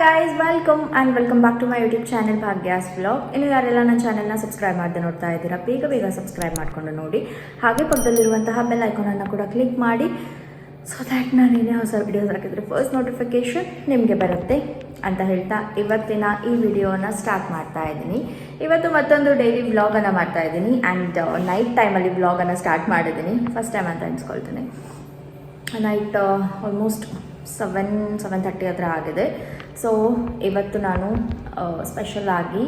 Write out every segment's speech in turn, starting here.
guys, welcome back to my YouTube channel Bhagya's vlog. ಇನ್ನು ಯಾರೆಲ್ಲ ನನ್ನ ಚಾನೆಲ್ನ ಸಬ್ಸ್ಕ್ರೈಬ್ ಮಾಡದೆ ನೋಡ್ತಾ ಇದ್ದೀರಾ, ಬೇಗ ಸಬ್ಸ್ಕ್ರೈಬ್ ಮಾಡ್ಕೊಂಡು ನೋಡಿ. ಹಾಗೆ ಪಕ್ಕದಲ್ಲಿರುವಂತಹ ಬೆಲ್ ಐಕಾನನ್ನು ಕೂಡ ಕ್ಲಿಕ್ ಮಾಡಿ, ಸೊ ದ್ಯಾಟ್ ನಾನು ಏನೇ ಹೊಸ ವಿಡಿಯೋಸ್ ಹಾಕಿದ್ರೆ ಫಸ್ಟ್ ನೋಟಿಫಿಕೇಶನ್ ನಿಮಗೆ ಬರುತ್ತೆ ಅಂತ ಹೇಳ್ತಾ ಇವತ್ತಿನ ಈ ವಿಡಿಯೋನ ಸ್ಟಾರ್ಟ್ ಮಾಡ್ತಾ ಇದ್ದೀನಿ. ಇವತ್ತು ಮತ್ತೊಂದು ಡೈಲಿ ವ್ಲಾಗನ್ನು ಮಾಡ್ತಾ ಇದ್ದೀನಿ ಆ್ಯಂಡ್ ನೈಟ್ ಟೈಮಲ್ಲಿ ವ್ಲಾಗನ್ನು ಸ್ಟಾರ್ಟ್ ಮಾಡಿದ್ದೀನಿ. ಫಸ್ಟ್ ಟೈಮ್ ಅಂತ ಅನ್ಸ್ಕೊಳ್ತೀನಿ. ನೈಟ್ ಆಲ್ಮೋಸ್ಟ್ 7:30 ಹತ್ರ ಆಗಿದೆ. ಸೊ ಇವತ್ತು ನಾನು ಸ್ಪೆಷಲ್ ಆಗಿ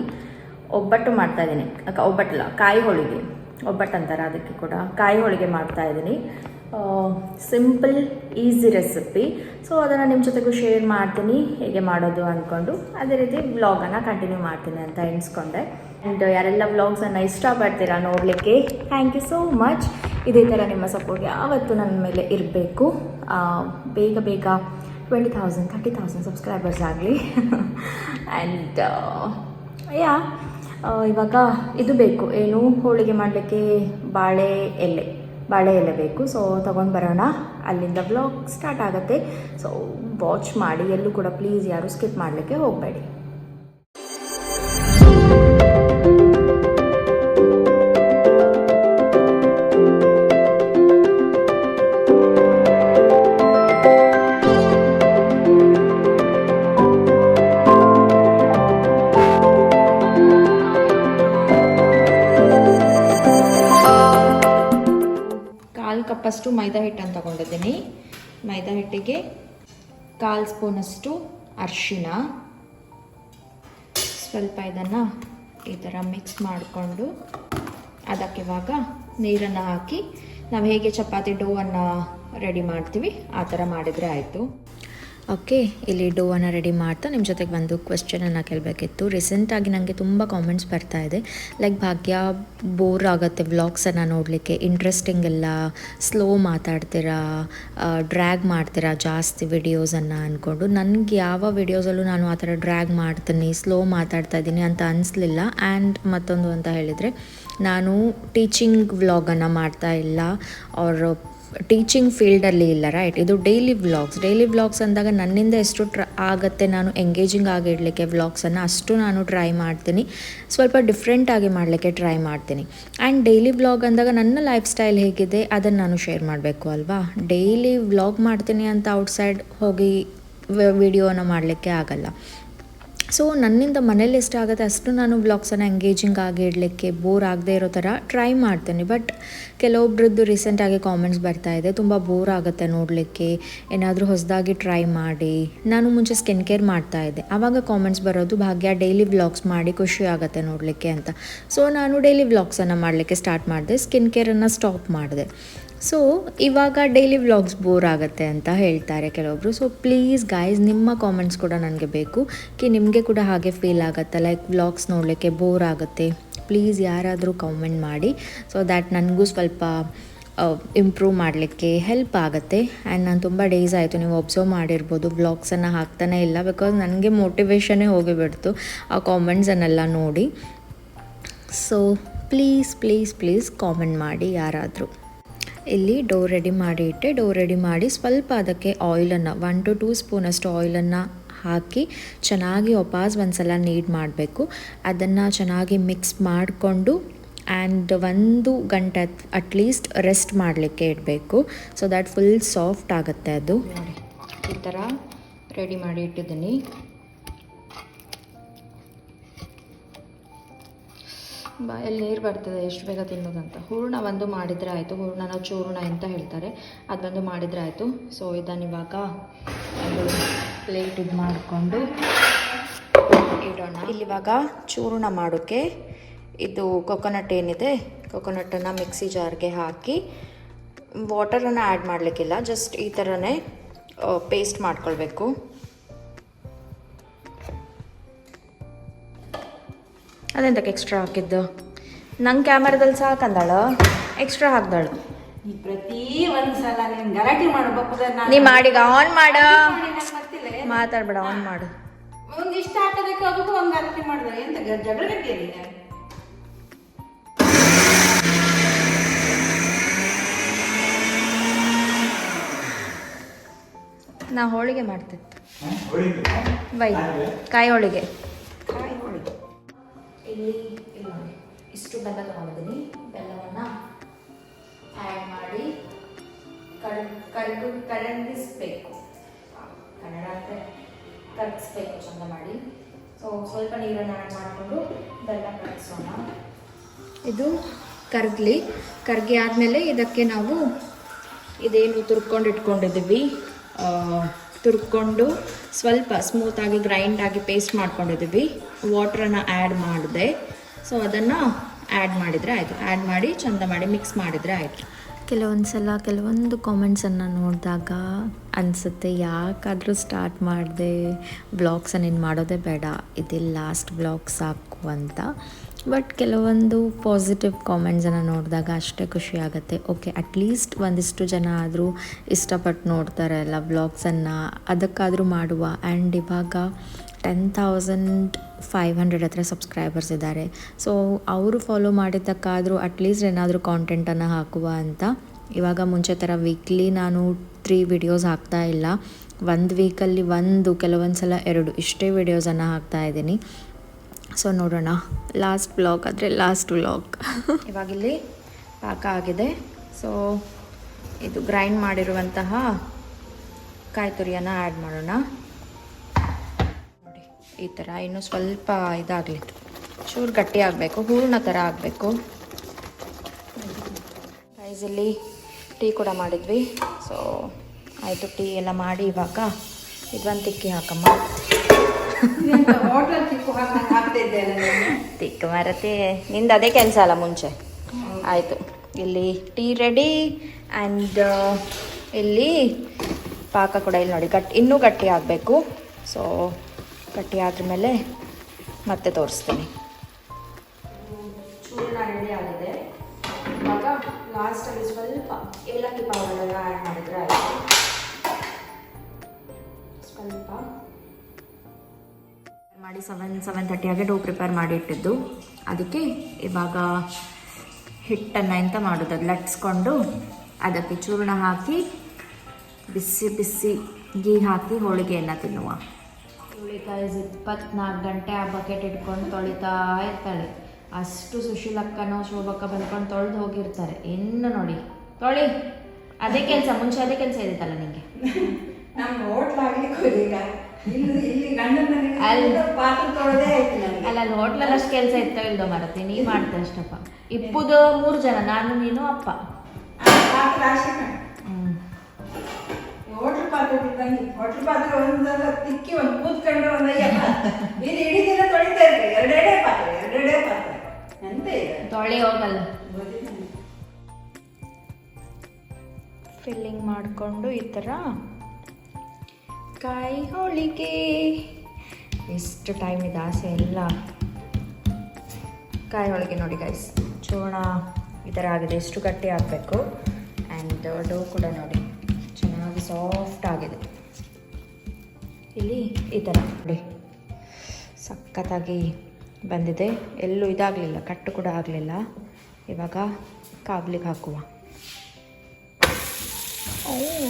ಒಬ್ಬಟ್ಟು ಮಾಡ್ತಾಯಿದ್ದೀನಿ. ಒಬ್ಬಟ್ಟಲ್ಲ, ಕಾಯಿ ಹೋಳಿಗೆ, ಒಬ್ಬಟ್ಟು ಅಂತಾರೆ ಅದಕ್ಕೆ ಕೂಡ. ಕಾಯಿ ಹೋಳಿಗೆ ಮಾಡ್ತಾಯಿದ್ದೀನಿ. Simple easy recipe. ಸೊ ಅದನ್ನು ನಿಮ್ಮ ಜೊತೆಗೂ ಶೇರ್ ಮಾಡ್ತೀನಿ ಹೇಗೆ ಮಾಡೋದು ಅಂದ್ಕೊಂಡು. ಅದೇ ರೀತಿ ವ್ಲಾಗನ್ನು ಕಂಟಿನ್ಯೂ ಮಾಡ್ತೀನಿ ಅಂತ ಎಣಿಸ್ಕೊಂಡೆ. ಆ್ಯಂಡ್ ಯಾರೆಲ್ಲ ವ್ಲಾಗ್ಸನ್ನು ಇಷ್ಟಪಡ್ತೀರಾ ನೋಡಲಿಕ್ಕೆ, ಥ್ಯಾಂಕ್ ಯು ಸೋ ಮಚ್. ಇದೇ ಥರ ನಿಮ್ಮ ಸಪೋರ್ಟ್ ಯಾವತ್ತೂ ನನ್ನ ಮೇಲೆ ಇರಬೇಕು. ಬೇಗ 20,000 30,000 ಸಬ್ಸ್ಕ್ರೈಬರ್ಸ್ ಆಗಲಿ. ಆ್ಯಂಡ್ ಇವಾಗ ಇದು ಬೇಕು, ಏನು ಹೋಳಿಗೆ ಮಾಡಲಿಕ್ಕೆ ಬಾಳೆ ಎಲೆ ಬೇಕು. ಸೊ ತೊಗೊಂಡು ಬರೋಣ, ಅಲ್ಲಿಂದ ವ್ಲಾಗ್ ಸ್ಟಾರ್ಟ್ ಆಗುತ್ತೆ. ಸೊ ವಾಚ್ ಮಾಡಿ, ಎಲ್ಲೂ ಕೂಡ ಪ್ಲೀಸ್ ಯಾರು ಸ್ಕಿಪ್ ಮಾಡಲಿಕ್ಕೆ ಹೋಗಬೇಡಿ. ಕಪ್ಪಷ್ಟು ಮೈದಾ ಹಿಟ್ಟನ್ನು ತಗೊಂಡಿದ್ದೀನಿ. ಮೈದಾ ಹಿಟ್ಟಿಗೆ 1/4 ಸ್ಪೂನಷ್ಟು ಅರಿಶಿನ, ಸ್ವಲ್ಪ ಇದನ್ನು ಈ ಥರ ಮಿಕ್ಸ್ ಮಾಡಿಕೊಂಡು ಅದಕ್ಕೆ ಇವಾಗ ನೀರನ್ನು ಹಾಕಿ ನಾವು ಹೇಗೆ ಚಪಾತಿ ಡೋವನ್ನು ರೆಡಿ ಮಾಡ್ತೀವಿ ಆ ಥರ ಮಾಡಿದರೆ ಆಯಿತು. ಓಕೆ, ಇಲ್ಲಿ ಡೋವನ್ನು ರೆಡಿ ಮಾಡ್ತಾ ನಿಮ್ಮ ಜೊತೆಗೆ ಒಂದು ಕ್ವೆಶ್ಚನನ್ನು ಕೇಳಬೇಕಿತ್ತು. ರೀಸೆಂಟಾಗಿ ನನಗೆ ತುಂಬ ಕಾಮೆಂಟ್ಸ್ ಬರ್ತಾ ಇದೆ, ಲೈಕ್ ಭಾಗ್ಯ ಬೋರ್ ಆಗುತ್ತೆ ವ್ಲಾಗ್ಸನ್ನು ನೋಡಲಿಕ್ಕೆ, ಇಂಟ್ರೆಸ್ಟಿಂಗ್ ಎಲ್ಲ, ಸ್ಲೋ ಮಾತಾಡ್ತೀರಾ, ಡ್ರ್ಯಾಗ್ ಮಾಡ್ತೀರಾ ಜಾಸ್ತಿ ವಿಡಿಯೋಸನ್ನು ಅಂದ್ಕೊಂಡು. ನನಗೆ ಯಾವ ವಿಡಿಯೋಸಲ್ಲೂ ನಾನು ಆ ಥರ ಡ್ರ್ಯಾಗ್ ಮಾಡ್ತೀನಿ, ಸ್ಲೋ ಮಾತಾಡ್ತಾ ಇದ್ದೀನಿ ಅಂತ ಅನಿಸ್ಲಿಲ್ಲ. ಆ್ಯಂಡ್ ಮತ್ತೊಂದು ಅಂತ ಹೇಳಿದರೆ, ನಾನು ಟೀಚಿಂಗ್ ವ್ಲಾಗನ್ನು ಮಾಡ್ತಾ ಇಲ್ಲ, ಅವ್ರ ಟೀಚಿಂಗ್ ಫೀಲ್ಡಲ್ಲಿ ಇಲ್ಲ, ರೈಟ್. ಇದು ಡೈಲಿ ವ್ಲಾಗ್ಸ್ ಅಂದಾಗ ನನ್ನಿಂದ ಎಷ್ಟು ಆಗುತ್ತೆ ನಾನು ಎಂಗೇಜಿಂಗ್ ಆಗಿಡಲಿಕ್ಕೆ ವ್ಲಾಗ್ಸನ್ನು ಅಷ್ಟು ನಾನು ಟ್ರೈ ಮಾಡ್ತೀನಿ. ಸ್ವಲ್ಪ ಡಿಫ್ರೆಂಟಾಗಿ ಮಾಡಲಿಕ್ಕೆ ಟ್ರೈ ಮಾಡ್ತೀನಿ. ಆ್ಯಂಡ್ ಡೈಲಿ ವ್ಲಾಗ್ ಅಂದಾಗ ನನ್ನ ಲೈಫ್ ಸ್ಟೈಲ್ ಹೇಗಿದೆ ಅದನ್ನು ನಾನು ಶೇರ್ ಮಾಡಬೇಕು ಅಲ್ವಾ. ಡೈಲಿ ವ್ಲಾಗ್ ಮಾಡ್ತೀನಿ ಅಂತ ಔಟ್ಸೈಡ್ ಹೋಗಿ ವಿಡಿಯೋನ ಮಾಡಲಿಕ್ಕೆ ಆಗಲ್ಲ. ಸೊ ನನ್ನಿಂದ ಮನೇಲಿ ಎಷ್ಟಾಗುತ್ತೆ ಅಷ್ಟು ನಾನು ವ್ಲಾಗ್ಸನ್ನು ಎಂಗೇಜಿಂಗ್ ಆಗಿ ಇಡಲಿಕ್ಕೆ, ಬೋರ್ ಆಗದೆ ಇರೋ ಥರ ಟ್ರೈ ಮಾಡ್ತೀನಿ. ಬಟ್ ಕೆಲವೊಬ್ರದ್ದು ರೀಸೆಂಟಾಗಿ ಕಾಮೆಂಟ್ಸ್ ಬರ್ತಾ ಇದೆ, ತುಂಬ ಬೋರ್ ಆಗುತ್ತೆ ನೋಡಲಿಕ್ಕೆ, ಏನಾದರೂ ಹೊಸದಾಗಿ ಟ್ರೈ ಮಾಡಿ. ನಾನು ಮುಂಚೆ ಸ್ಕಿನ್ ಕೇರ್ ಮಾಡ್ತಾಯಿದ್ದೆ, ಆವಾಗ ಕಾಮೆಂಟ್ಸ್ ಬರೋದು, ಭಾಗ್ಯ ಡೈಲಿ ವ್ಲಾಗ್ಸ್ ಮಾಡಿ ಖುಷಿ ಆಗುತ್ತೆ ನೋಡಲಿಕ್ಕೆ ಅಂತ. ಸೊ ನಾನು ಡೈಲಿ ವ್ಲಾಗ್ಸನ್ನು ಮಾಡಲಿಕ್ಕೆ ಸ್ಟಾರ್ಟ್ ಮಾಡಿದೆ, ಸ್ಕಿನ್ ಕೇರನ್ನು ಸ್ಟಾಪ್ ಮಾಡಿದೆ. ಸೊ ಇವಾಗ ಡೈಲಿ ವ್ಲಾಗ್ಸ್ ಬೋರ್ ಆಗುತ್ತೆ ಅಂತ ಹೇಳ್ತಾರೆ ಕೆಲವೊಬ್ಬರು. ಸೊ ಪ್ಲೀಸ್ ಗೈಸ್, ನಿಮ್ಮ ಕಾಮೆಂಟ್ಸ್ ಕೂಡ ನನಗೆ ಬೇಕು ನಿಮಗೆ ಕೂಡ ಹಾಗೆ ಫೀಲ್ ಆಗುತ್ತೆ, ಲೈಕ್ ವ್ಲಾಗ್ಸ್ ನೋಡಲಿಕ್ಕೆ ಬೋರ್ ಆಗುತ್ತೆ. ಪ್ಲೀಸ್ ಯಾರಾದರೂ ಕಾಮೆಂಟ್ ಮಾಡಿ, ಸೊ ದ್ಯಾಟ್ ನನಗೂ ಸ್ವಲ್ಪ ಇಂಪ್ರೂವ್ ಮಾಡಲಿಕ್ಕೆ ಹೆಲ್ಪ್ ಆಗುತ್ತೆ. ಆ್ಯಂಡ್ ನಾನು ತುಂಬ ಡೇಸ್ ಆಯಿತು, ನೀವು ಒಬ್ಸರ್ವ್ ಮಾಡಿರ್ಬೋದು, ವ್ಲಾಗ್ಸನ್ನು ಹಾಕ್ತಾನೇ ಇಲ್ಲ, ಬಿಕಾಸ್ ನನಗೆ ಮೋಟಿವೇಶನ್ನೇ ಹೋಗಿಬಿಡ್ತು ಆ ಕಾಮೆಂಟ್ಸನ್ನೆಲ್ಲ ನೋಡಿ. ಸೊ ಪ್ಲೀಸ್ ಕಾಮೆಂಟ್ ಮಾಡಿ ಯಾರಾದರೂ. ಇಲ್ಲಿ ಡೋ ರೆಡಿ ಮಾಡಿ ಇಟ್ಟೆ. ಡೋ ರೆಡಿ ಮಾಡಿ ಸ್ವಲ್ಪ ಅದಕ್ಕೆ ಆಯಿಲನ್ನು 1 to 2 ಸ್ಪೂನಷ್ಟು ಆಯಿಲನ್ನು ಹಾಕಿ ಚೆನ್ನಾಗಿ ವಾಪಸ್ ಒಂದ್ಸಲ ನೀಡ್ ಮಾಡಬೇಕು. ಅದನ್ನು ಚೆನ್ನಾಗಿ ಮಿಕ್ಸ್ ಮಾಡಿಕೊಂಡು ಆ್ಯಂಡ್ 1 ಗಂಟೆ ಅಟ್ಲೀಸ್ಟ್ ರೆಸ್ಟ್ ಮಾಡಲಿಕ್ಕೆ ಇಡಬೇಕು. ಸೊ ದ್ಯಾಟ್ ಫುಲ್ ಸಾಫ್ಟ್ ಆಗುತ್ತೆ ಅದು. ನೋಡಿ, ಈ ಥರ ರೆಡಿ ಮಾಡಿ ಇಟ್ಟಿದ್ದೀನಿ. ಬಾಯಲ್ಲಿ ನೀರು ಬರ್ತದೆ ಎಷ್ಟು ಬೇಗ ತಿನ್ನೋದಂತ. ಹೂರಣ ಒಂದು ಮಾಡಿದರೆ ಆಯಿತು, ಹೂರಣನ ಚೂರ್ಣ ಅಂತ ಹೇಳ್ತಾರೆ, ಅದೊಂದು ಮಾಡಿದರೆ ಆಯಿತು. ಸೊ ಇದನ್ನು ಇವಾಗ ಒಂದು ಪ್ಲೇಟ್ ಇದು ಮಾಡಿಕೊಂಡು ಇಡೋಣ. ಇಲ್ಲಿವಾಗ ಚೂರ್ಣ ಮಾಡೋಕ್ಕೆ ಇದು ಕೊಕೊನಟ್ ಏನಿದೆ, ಕೊಕೊನಟ್ಟನ್ನು ಮಿಕ್ಸಿ ಜಾರ್ಗೆ ಹಾಕಿ, ವಾಟರನ್ನು ಆ್ಯಡ್ ಮಾಡಲಿಕ್ಕಿಲ್ಲ, ಜಸ್ಟ್ ಈ ಥರನೇ ಪೇಸ್ಟ್ ಮಾಡ್ಕೊಳ್ಬೇಕು. ಅದೆಂತಕ್ಕೆ ಎಕ್ಸ್ಟ್ರಾ ಹಾಕಿದ್ದು? ನಂಗೆ ಕ್ಯಾಮರಾದಲ್ಲಿ ಸಾಕಂದಾಳು, ಎಕ್ಸ್ಟ್ರಾ ಹಾಕ್ದಾಳು. ಪ್ರತಿ ಒಂದು ಸಲ ಗಲಾಟೆ ಮಾಡಬೇಕು. ನೀ ಮಾಡೀಗ ಆನ್ ಮಾಡ, ಮಾತಾಡ್ಬೇಡ, ಆನ್ ಮಾಡು. ಒಂದಿಷ್ಟು ಹಾಕೋದಕ್ಕೆ ಅದಕ್ಕೂ ಒಂದು ಗಲಾಟೆ ಮಾಡಿದ್ರೆ ಎಂತ ಜಗಳ ಗಟ್ಟಿಯಲ್ಲಿ. ನಾ ಹೋಳಿಗೆ ಮಾಡ್ತಿತ್ತು. ಬೈ ಕಾಯಿ ಹೋಳಿಗೆ ಇಲ್ಲಿ ಇಲ್ಲಿ ನೋಡಿ ಇಷ್ಟು ಬೆಲ್ಲ ತೊಗೊಂಡಿದ್ದೀನಿ. ಬೆಲ್ಲವನ್ನು ಆ್ಯಡ್ ಮಾಡಿ ಕರಗಿಸ್ಬೇಕು. ಕನ್ನಡ ಅಂದರೆ ಕರಗಿಸ್ಬೇಕು ಚಂದ ಮಾಡಿ. ಸೊ ಸ್ವಲ್ಪ ನೀರನ್ನು ಆ್ಯಡ್ ಮಾಡಿಕೊಂಡು ಬೆಲ್ಲ ಕರಗಿಸೋಣ. ಇದು ಕರಗಿ ಆದಮೇಲೆ ಇದಕ್ಕೆ ನಾವು ಇದೇನು ತುರ್ಕೊಂಡು ಇಟ್ಕೊಂಡಿದ್ದೀವಿ, ತುರ್ಕೊಂಡು ಸ್ವಲ್ಪ ಸ್ಮೂತಾಗಿ ಗ್ರೈಂಡಾಗಿ ಪೇಸ್ಟ್ ಮಾಡ್ಕೊಂಡಿದ್ದೀವಿ. ವಾಟ್ರನ್ನು ಆ್ಯಡ್ ಮಾಡಿದೆ. ಸೊ ಅದನ್ನು ಆ್ಯಡ್ ಮಾಡಿದರೆ ಆಯಿತು. ಆ್ಯಡ್ ಮಾಡಿ ಚಂದ ಮಾಡಿ ಮಿಕ್ಸ್ ಮಾಡಿದರೆ ಆಯಿತು. ಕೆಲವೊಂದು ಸಲ ಕೆಲವೊಂದು ಕಾಮೆಂಟ್ಸನ್ನು ನೋಡಿದಾಗ ಅನಿಸುತ್ತೆ ಯಾಕಾದರೂ ಸ್ಟಾರ್ಟ್ ಮಾಡಿದೆ, ವ್ಲಾಗ್ಸನ್ನು ಇನ್ನು ಮಾಡೋದೇ ಬೇಡ, ಇದೇ ಲಾಸ್ಟ್ ವ್ಲಾಗ್ ಸಾಕು ಅಂತ. ಬಟ್ ಕೆಲವೊಂದು ಪಾಸಿಟಿವ್ ಕಾಮೆಂಟ್ಸನ್ನು ನೋಡಿದಾಗ ಅಷ್ಟೇ ಖುಷಿ ಆಗುತ್ತೆ. ಓಕೆ, ಅಟ್ಲೀಸ್ಟ್ ಒಂದಿಷ್ಟು ಜನ ಆದರೂ ಇಷ್ಟಪಟ್ಟು ನೋಡ್ತಾರೆ ಅಲ್ಲ ವ್ಲಾಗ್ಸನ್ನು, ಅದಕ್ಕಾದರೂ ಮಾಡುವ. ಆ್ಯಂಡ್ ಇವಾಗ 10,500 ಹತ್ರ ಸಬ್ಸ್ಕ್ರೈಬರ್ಸ್ ಇದ್ದಾರೆ. ಸೊ ಅವರು ಫಾಲೋ ಮಾಡಿದ್ದಕ್ಕಾದರೂ ಅಟ್ಲೀಸ್ಟ್ ಏನಾದರೂ ಕಾಂಟೆಂಟನ್ನು ಹಾಕುವ ಅಂತ. ಇವಾಗ ಮುಂಚೆ ಥರ ವೀಕ್ಲಿ ನಾನು 3 ವಿಡಿಯೋಸ್ ಹಾಕ್ತಾ ಇಲ್ಲ. ಒಂದು ವೀಕಲ್ಲಿ ಕೆಲವೊಂದು ಸಲ 2 ಇಷ್ಟೇ ವಿಡಿಯೋಸನ್ನು ಹಾಕ್ತಾಯಿದ್ದೀನಿ. ಸೊ ನೋಡೋಣ, ಲಾಸ್ಟ್ ವ್ಲಾಗ್ ಆದರೆ ಲಾಸ್ಟ್ ವ್ಲಾಗ್. ಇವಾಗಿಲ್ಲಿ ಪಾಕ ಆಗಿದೆ. ಸೊ ಇದು ಗ್ರೈಂಡ್ ಮಾಡಿರುವಂತಹ ಕಾಯಿ ತುರಿಯನ್ನು ಆ್ಯಡ್ ಮಾಡೋಣ. ನೋಡಿ ಈ ಥರ ಇನ್ನೂ ಸ್ವಲ್ಪ ಇದಾಗಲಿ, ಚೂರು ಗಟ್ಟಿ ಆಗಬೇಕು, ಹೂರ್ಣ ಥರ ಆಗಬೇಕು. ರೈಸಲ್ಲಿ ಟೀ ಕೂಡ ಮಾಡಿದ್ವಿ. ಸೊ ಆಯಿತು, ಟೀ ಎಲ್ಲ ಮಾಡಿ ಇವಾಗ ಇದೊಂದು ತಿಕ್ಕಿ ಹಾಕಮ್ಮ. ಹೋಟೆಲ್ ಚಿಕ್ಕು ಹಾಕ್ತಿದ್ದೇನೆ. ತಿಕ್ಕ ಮರತೆ ನಿಂದು ಅದೇ ಕೆಲಸ ಅಲ್ಲ ಮುಂಚೆ. ಆಯಿತು, ಇಲ್ಲಿ ಟೀ ರೆಡಿ. ಆ್ಯಂಡ್ ಇಲ್ಲಿ ಪಾಕ ಕೂಡ ಇಲ್ಲಿ ನೋಡಿ ಇನ್ನೂ ಗಟ್ಟಿ ಆಗಬೇಕು. ಸೊ ಗಟ್ಟಿ ಆದ್ಮೇಲೆ ಮತ್ತೆ ತೋರಿಸ್ತೀನಿ. ಚೂರ್ಣ ರೆಡಿ ಆಗಿದೆ. ಇವಾಗ ಲಾಸ್ಟಲ್ಲಿ ಸ್ವಲ್ಪ ಏಲಕ್ಕಿ ಪೌಡರೆಲ್ಲ ಆ್ಯಡ್ ಮಾಡಿದರೆ ಆಯಿತು. ಸ್ವಲ್ಪ ಮಾಡಿ 7:30 ಆಗಿ ಡೋ ಪ್ರಿಪೇರ್ ಮಾಡಿ ಇಟ್ಟಿದ್ದು. ಅದಕ್ಕೆ ಇವಾಗ ಹಿಟ್ಟನ್ನು ಎಂತ ಮಾಡೋದು, ಅದು ಲಟ್ಸ್ಕೊಂಡು ಅದಕ್ಕೆ ಚೂರ್ಣ ಹಾಕಿ ಬಿಸಿ ಬಿಸಿ ಗೀ ಹಾಕಿ ಹೋಳಿಗೆಯನ್ನು ತಿನ್ನುವ. ಹುಳಿಕಾಯಿ 24 ಗಂಟೆ ಆ ಬಕೆಟ್ ಇಟ್ಕೊಂಡು ತೊಳಿತಾ ಇರ್ತಾಳೆ. ಅಷ್ಟು ಸುಶೀಲಕ್ಕನೋ ಶೋಭಕ್ಕ ಬಂದ್ಕೊಂಡು ತೊಳೆದು ಹೋಗಿರ್ತಾರೆ. ಇನ್ನು ನೋಡಿ ತೊಳಿ, ಅದೇ ಕೆಲಸ, ಮುಂಚೆ ಅದೇ ಕೆಲಸ ಇರುತ್ತಲ್ಲ ನಿಮಗೆ. ನಮ್ಮ ಹೋಟ್ಲ್ ಆಗ್ಲಿಕ್ಕೆ ಈಗ ಇಲ್ಲಿ ಗಂಡನ ಪಾತ್ರೆ ತೊಳೆದೇ ಆಯ್ತು ನನಗೆ. ಅಲ್ಲ ಅಲ್ಲಿ ಹೋಟ್ಲಲ್ಲಿ ಅಷ್ಟು ಕೆಲಸ ಇರ್ತಾವೆ ಇಲ್ದೋ ಮರತಿ, ನೀ ಮಾಡ್ತೆ ಅಷ್ಟಪ್ಪ. ಇಪ್ಪುದು 3 ಜನ, ನಾನು ನೀನು ಅಪ್ಪ. ಪಾತ್ರೆ ಅಷ್ಟೇ. ಹೋಟ್ಲ್ ಪಾತ್ರೆ ಬಿಟ್ಟಂಗೆ ಹೋಟ್ಲ್ ಪಾತ್ರೆ ಒಂದೆಲ್ಲ ತಿಕ್ಕಿ ಒಂದು ಕೂತ್ಕೊಂಡ್ರೆ ಒಂದು ಇದು ಇಡೀ ದಿನ ತೊಳಿತಾ ಇರ್ತೀವಿ. ಎರಡೆರಡೇ ಪಾತ್ರೆ ಎಂತ ಇದೆ, ತೊಳೆ ಹೋಗಲ್ಲ. ಫಿಲ್ಲಿಂಗ್ ಮಾಡಿಕೊಂಡು ಈ ಥರ ಕಾಯಿ ಹೋಳಿಗೆ. ಎಷ್ಟು ಟೈಮ್ ಇದೆ ಆಸೆ ಎಲ್ಲ. ಕಾಯಿ ಹೋಳಿಗೆ ನೋಡಿ ಗೈಸ್, ಚೂರ್ಣ ಈ ಥರ ಆಗಿದೆ. ಎಷ್ಟು ಗಟ್ಟಿ ಆಗಬೇಕು. ಆ್ಯಂಡ್ ಡೋ ಕೂಡ ನೋಡಿ ಚೆನ್ನಾಗಿ ಸಾಫ್ಟ್ ಆಗಿದೆ. ಇಲ್ಲಿ ಈ ಥರ ನೋಡಿ ಸಖತ್ತಾಗಿ ಬಂದಿದೆ. ಎಲ್ಲೂ ಇದಾಗಲಿಲ್ಲ, ಕಟ್ಟು ಕೂಡ ಆಗಲಿಲ್ಲ. ಇವಾಗ ಕಾಗ್ಲಿಕ್ಕೆ ಹಾಕುವ.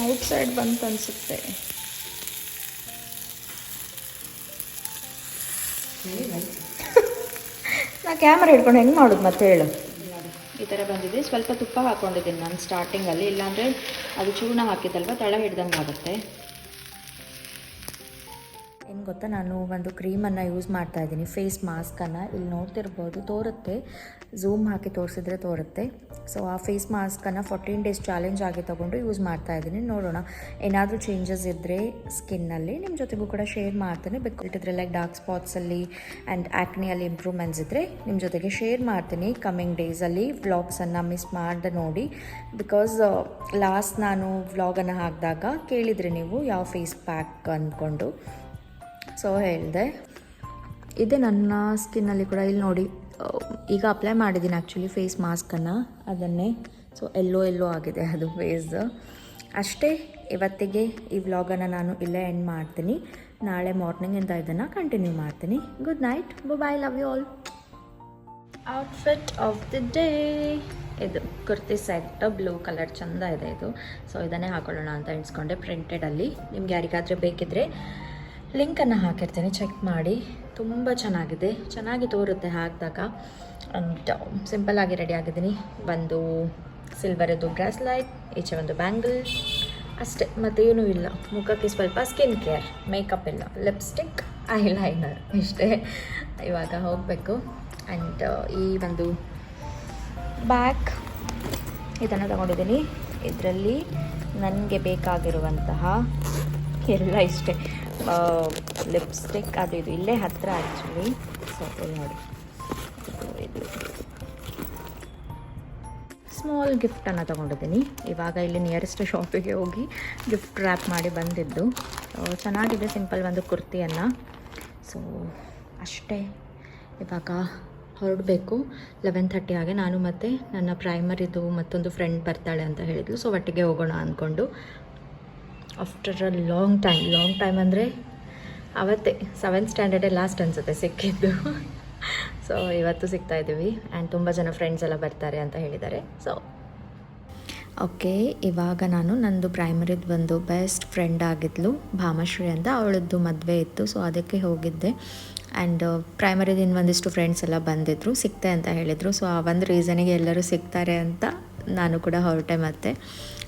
ಔಟ್ಸೈಡ್ ಬಂತು ಅನಿಸುತ್ತೆ. ನಾ ಕ್ಯಾಮ್ರಾ ಹಿಡ್ಕೊಂಡು ಹೆಂಗೆ ಮಾಡೋದು ಮತ್ತೆ ಹೇಳು. ಈ ಥರ ಬಂದಿದೆ. ಸ್ವಲ್ಪ ತುಪ್ಪ ಹಾಕ್ಕೊಂಡಿದ್ದೀನಿ ನಾನು ಸ್ಟಾರ್ಟಿಂಗಲ್ಲಿ, ಇಲ್ಲಾಂದರೆ ಅದು ಚೂರ್ಣ ಹಾಕಿದ್ದಲ್ವ ತಳ ಹಿಡ್ದಂಗೆ ಆಗುತ್ತೆ. ಏನು ಗೊತ್ತಾ, ನಾನು ಒಂದು ಕ್ರೀಮನ್ನು ಯೂಸ್ ಮಾಡ್ತಾಯಿದ್ದೀನಿ, ಫೇಸ್ ಮಾಸ್ಕನ್ನು. ಇಲ್ಲಿ ನೋಡ್ತಿರ್ಬೋದು, ತೋರುತ್ತೆ, ಝೂಮ್ ಹಾಕಿ ತೋರಿಸಿದ್ರೆ ತೋರುತ್ತೆ. ಸೊ ಆ ಫೇಸ್ ಮಾಸ್ಕನ್ನು 14 ಡೇಸ್ ಚಾಲೆಂಜ್ ಆಗಿ ತೊಗೊಂಡು ಯೂಸ್ ಮಾಡ್ತಾಯಿದ್ದೀನಿ. ನೋಡೋಣ ಏನಾದರೂ ಚೇಂಜಸ್ ಇದ್ದರೆ ಸ್ಕಿನ್ನಲ್ಲಿ ನಿಮ್ಮ ಜೊತೆಗೂ ಕೂಡ ಶೇರ್ ಮಾಡ್ತೀನಿ. ಬಿಟ್ಟಿದ್ರೆ ಲೈಕ್ ಡಾರ್ಕ್ ಸ್ಪಾಟ್ಸಲ್ಲಿ ಆ್ಯಂಡ್ ಆ್ಯಕ್ನಿಯಲ್ಲಿ ಇಂಪ್ರೂವ್ಮೆಂಟ್ಸ್ ಇದ್ದರೆ ನಿಮ್ಮ ಜೊತೆಗೆ ಶೇರ್ ಮಾಡ್ತೀನಿ ಕಮ್ಮಿಂಗ್ ಡೇಸಲ್ಲಿ. ವ್ಲಾಗ್ಸನ್ನು ಮಿಸ್ ಮಾಡಿದೆ ನೋಡಿ. ಬಿಕಾಸ್ ಲಾಸ್ಟ್ ನಾನು ವ್ಲಾಗನ್ನು ಹಾಕಿದಾಗ ಕೇಳಿದರೆ ನೀವು ಯಾವ ಫೇಸ್ ಪ್ಯಾಕ್ ಅಂದ್ಕೊಂಡು, ಸೊ ಹೇಳಿದೆ. ಇದೆ ನನ್ನ ಸ್ಕಿನ್ನಲ್ಲಿ ಕೂಡ. ಇಲ್ಲಿ ನೋಡಿ, ಈಗ ಅಪ್ಲೈ ಮಾಡಿದ್ದೀನಿ ಆ್ಯಕ್ಚುಲಿ ಫೇಸ್ ಮಾಸ್ಕನ್ನು, ಅದನ್ನೇ. ಸೊ ಎಲ್ಲೋ ಆಗಿದೆ ಅದು ಫೇಸ್. ಅಷ್ಟೇ, ಇವತ್ತಿಗೆ ಈ ವ್ಲಾಗನ್ನು ನಾನು ಇಲ್ಲೇ ಎಂಡ್ ಮಾಡ್ತೀನಿ. ನಾಳೆ ಮಾರ್ನಿಂಗಿಂದ ಇದನ್ನು ಕಂಟಿನ್ಯೂ ಮಾಡ್ತೀನಿ. Good night, bye, love you all. Outfit of the day ಇದು ಕುರ್ತಿ ಸೆಟ್, ಬ್ಲೂ ಕಲರ್ ಚೆಂದ ಇದೆ ಇದು. ಸೊ ಇದನ್ನೇ ಹಾಕೊಳ್ಳೋಣ ಅಂತ ಎಣಿಸ್ಕೊಂಡೆ ಪ್ರಿಂಟೆಡಲ್ಲಿ. ನಿಮ್ಗೆ ಯಾರಿಗಾದರೆ ಬೇಕಿದ್ರೆ ಲಿಂಕನ್ನು ಹಾಕಿರ್ತೀನಿ, ಚೆಕ್ ಮಾಡಿ. ತುಂಬ ಚೆನ್ನಾಗಿದೆ, ಚೆನ್ನಾಗಿ ತೋರುತ್ತೆ ಹಾಕಿದಾಗ. ಆ್ಯಂಡ್ ಸಿಂಪಲ್ಲಾಗಿ ರೆಡಿ ಆಗಿದ್ದೀನಿ. ಒಂದು ಸಿಲ್ವರದ್ದು ಬ್ರಾಸ್ಲೈಟ್, ಈಚೆ ಒಂದು ಬ್ಯಾಂಗಲ್, ಅಷ್ಟೇ. ಮತ್ತೇನೂ ಇಲ್ಲ. ಮುಖಕ್ಕೆ ಸ್ವಲ್ಪ ಸ್ಕಿನ್ ಕೇರ್, ಮೇಕಪ್ ಇಲ್ಲ, ಲಿಪ್ಸ್ಟಿಕ್, ಐಲೈನರ್, ಇಷ್ಟೇ. ಇವಾಗ ಹೋಗಬೇಕು. ಆ್ಯಂಡ್ ಈ ಒಂದು ಬ್ಯಾಗ್ ಇದನ್ನು ತಗೊಂಡಿದ್ದೀನಿ. ಇದರಲ್ಲಿ ನನಗೆ ಬೇಕಾಗಿರುವಂತಹ ಎಲ್ಲ ಇಷ್ಟೇ, ಲಿಪ್ಸ್ಟಿಕ್ ಅದು ಇದು ಇಲ್ಲೇ ಹತ್ತಿರ ಆ್ಯಕ್ಚುಲಿ. ಸೊ ಇಲ್ಲಿ ನೋಡಿ, ಇದು ಸ್ಮಾಲ್ ಗಿಫ್ಟನ್ನು ತೊಗೊಂಡಿದ್ದೀನಿ. ಇವಾಗ ಇಲ್ಲಿ ನಿಯರೆಸ್ಟ್ ಶಾಪಿಗೆ ಹೋಗಿ ಗಿಫ್ಟ್ ರ್ಯಾಪ್ ಮಾಡಿ ಬಂದಿದ್ದು. ಚೆನ್ನಾಗಿದೆ, ಸಿಂಪಲ್ ಒಂದು ಕುರ್ತಿಯನ್ನು. ಸೊ ಅಷ್ಟೇ. ಇವಾಗ ಹೊರಡಬೇಕು. 11:30 ಆಗಿ ನಾನು ಮತ್ತು ನನ್ನ ಪ್ರೈಮರಿದು ಮತ್ತೊಂದು ಫ್ರೆಂಡ್ ಬರ್ತಾಳೆ ಅಂತ ಹೇಳಿದ್ಲು. ಸೊ ಒಟ್ಟಿಗೆ ಹೋಗೋಣ ಅಂದ್ಕೊಂಡು ಆಫ್ಟರ್ ಅ ಲಾಂಗ್ ಟೈಮ್ ಅಂದರೆ ಅವತ್ತೇ 7th ಸ್ಟ್ಯಾಂಡರ್ಡೇ ಲಾಸ್ಟ್ ಅನಿಸುತ್ತೆ ಸಿಕ್ಕಿದ್ದು. ಸೊ ಇವತ್ತು ಸಿಗ್ತಾ ಇದ್ದೀವಿ. ಆ್ಯಂಡ್ ತುಂಬ ಜನ ಫ್ರೆಂಡ್ಸ್ ಎಲ್ಲ ಬರ್ತಾರೆ ಅಂತ ಹೇಳಿದ್ದಾರೆ. ಸೊ ಓಕೆ, ಇವಾಗ ನಾನು ನಂದು ಪ್ರೈಮರಿದು ಒಂದು ಬೆಸ್ಟ್ ಫ್ರೆಂಡ್ ಆಗಿದ್ಲು, ಭಾಮಶ್ರೀ ಅಂತ. ಅವಳದ್ದು ಮದುವೆ ಇತ್ತು, ಸೊ ಅದಕ್ಕೆ ಹೋಗಿದ್ದೆ. ಆ್ಯಂಡ್ ಪ್ರೈಮರಿದಿಂದ ಒಂದಿಷ್ಟು ಫ್ರೆಂಡ್ಸ್ ಎಲ್ಲ ಬಂದಿದ್ದರು, ಸಿಗ್ತೆ ಅಂತ ಹೇಳಿದರು. ಸೊ ಆ ಒಂದು ರೀಸನಿಗೆ ಎಲ್ಲರೂ ಸಿಗ್ತಾರೆ ಅಂತ ನಾನು ಕೂಡ ಹೊರಟೆ. ಮತ್ತು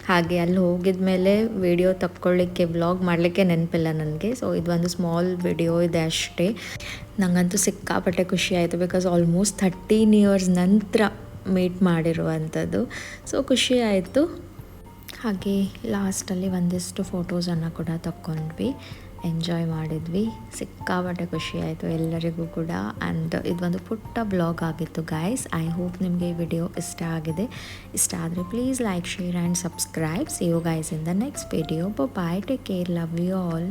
ಹಾಗೆ ಅಲ್ಲಿ ಹೋಗಿದ ಮೇಲೆ ವಿಡಿಯೋ ತಕ್ಕೊಳ್ಳಿಕ್ಕೆ, ವ್ಲಾಗ್ ಮಾಡಲಿಕ್ಕೆ ನೆನಪಿಲ್ಲ ನನಗೆ. ಸೊ ಇದು ಒಂದು ಸ್ಮಾಲ್ ವಿಡಿಯೋ ಇದೆ ಅಷ್ಟೇ. ನನಗಂತೂ ಸಿಕ್ಕಾಪಟ್ಟೆ ಖುಷಿ ಆಯಿತು, ಬಿಕಾಸ್ ಆಲ್ಮೋಸ್ಟ್ 13 ಇಯರ್ಸ್ ನಂತರ ಮೀಟ್ ಮಾಡಿರುವಂಥದ್ದು. ಸೊ ಖುಷಿ ಆಯಿತು. ಹಾಗೆ ಲಾಸ್ಟಲ್ಲಿ ಒಂದಿಷ್ಟು ಫೋಟೋಸನ್ನು ಕೂಡ ತಕ್ಕೊಂಡ್ವಿ, ಎಂಜಾಯ್ ಮಾಡಿದ್ವಿ. ಸಿಕ್ಕಾಪಟ್ಟೆ ಖುಷಿ ಆಯಿತು ಎಲ್ಲರಿಗೂ ಕೂಡ. ಆ್ಯಂಡ್ ಇದೊಂದು ಪುಟ್ಟ ಬ್ಲಾಗ್ ಆಗಿತ್ತು ಗೈಸ್. ಐ ಹೋಪ್ ನಿಮಗೆ ಈ ವಿಡಿಯೋ ಇಷ್ಟ ಆಗಿದೆ. ಇಷ್ಟ ಆದರೆ please like, share and subscribe. See you guys in the next video. Bye, take care, love you all.